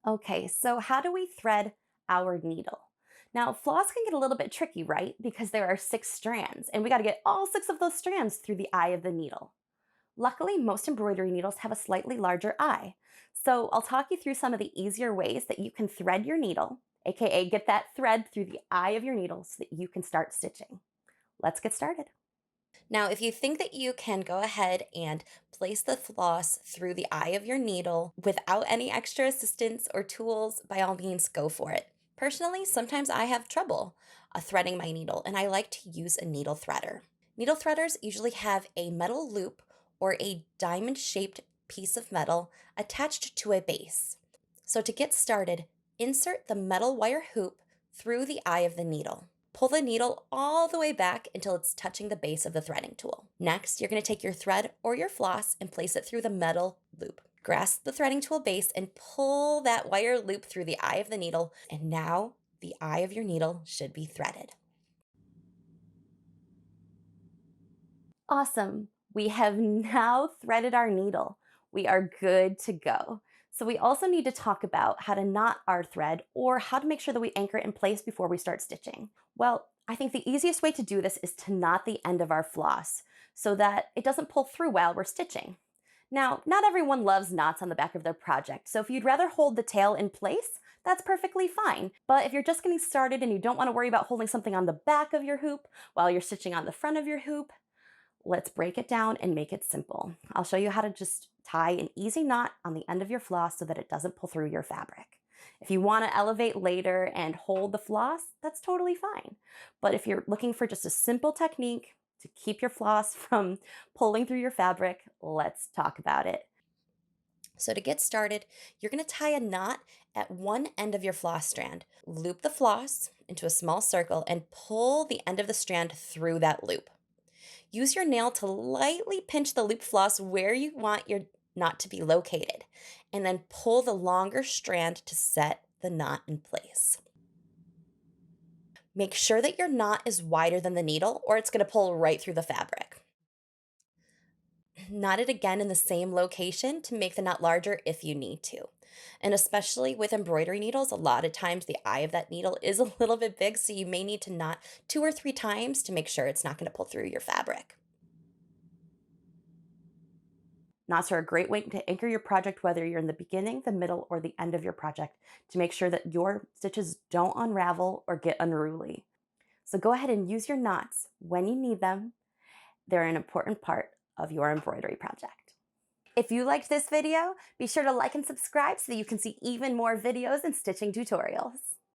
Okay, so how do we thread our needle? Now, floss can get a little bit tricky, right? Because there are 6 strands, and we got to get all 6 of those strands through the eye of the needle. Luckily, most embroidery needles have a slightly larger eye. So I'll talk you through some of the easier ways that you can thread your needle, aka get that thread through the eye of your needle so that you can start stitching. Let's get started. Now, if you think that you can go ahead and place the floss through the eye of your needle without any extra assistance or tools, by all means, go for it. Personally, sometimes I have trouble threading my needle, and I like to use a needle threader. Needle threaders usually have a metal loop or a diamond shaped piece of metal attached to a base. So, to get started, insert the metal wire hoop through the eye of the needle. Pull the needle all the way back until it's touching the base of the threading tool. Next, you're going to take your thread or your floss and place it through the metal loop. Grasp the threading tool base and pull that wire loop through the eye of the needle, and now the eye of your needle should be threaded. Awesome. We have now threaded our needle. We are good to go. So we also need to talk about how to knot our thread or how to make sure that we anchor it in place before we start stitching. Well, I think the easiest way to do this is to knot the end of our floss so that it doesn't pull through while we're stitching. Now, not everyone loves knots on the back of their project, so if you'd rather hold the tail in place, that's perfectly fine. But if you're just getting started and you don't want to worry about holding something on the back of your hoop while you're stitching on the front of your hoop, let's break it down and make it simple. I'll show you how to just tie an easy knot on the end of your floss so that it doesn't pull through your fabric. If you want to elevate later and hold the floss, that's totally fine. But if you're looking for just a simple technique to keep your floss from pulling through your fabric, let's talk about it. So to get started, you're going to tie a knot at one end of your floss strand. Loop the floss into a small circle and pull the end of the strand through that loop. Use your nail to lightly pinch the loop floss where you want your knot to be located, and then pull the longer strand to set the knot in place. Make sure that your knot is wider than the needle, or it's going to pull right through the fabric. Knot it again in the same location to make the knot larger if you need to. And especially with embroidery needles, a lot of times the eye of that needle is a little bit big, so you may need to knot 2 or 3 times to make sure it's not going to pull through your fabric. Knots are a great way to anchor your project, whether you're in the beginning, the middle, or the end of your project, to make sure that your stitches don't unravel or get unruly. So go ahead and use your knots when you need them. They're an important part of your embroidery project. If you liked this video, be sure to like and subscribe so that you can see even more videos and stitching tutorials.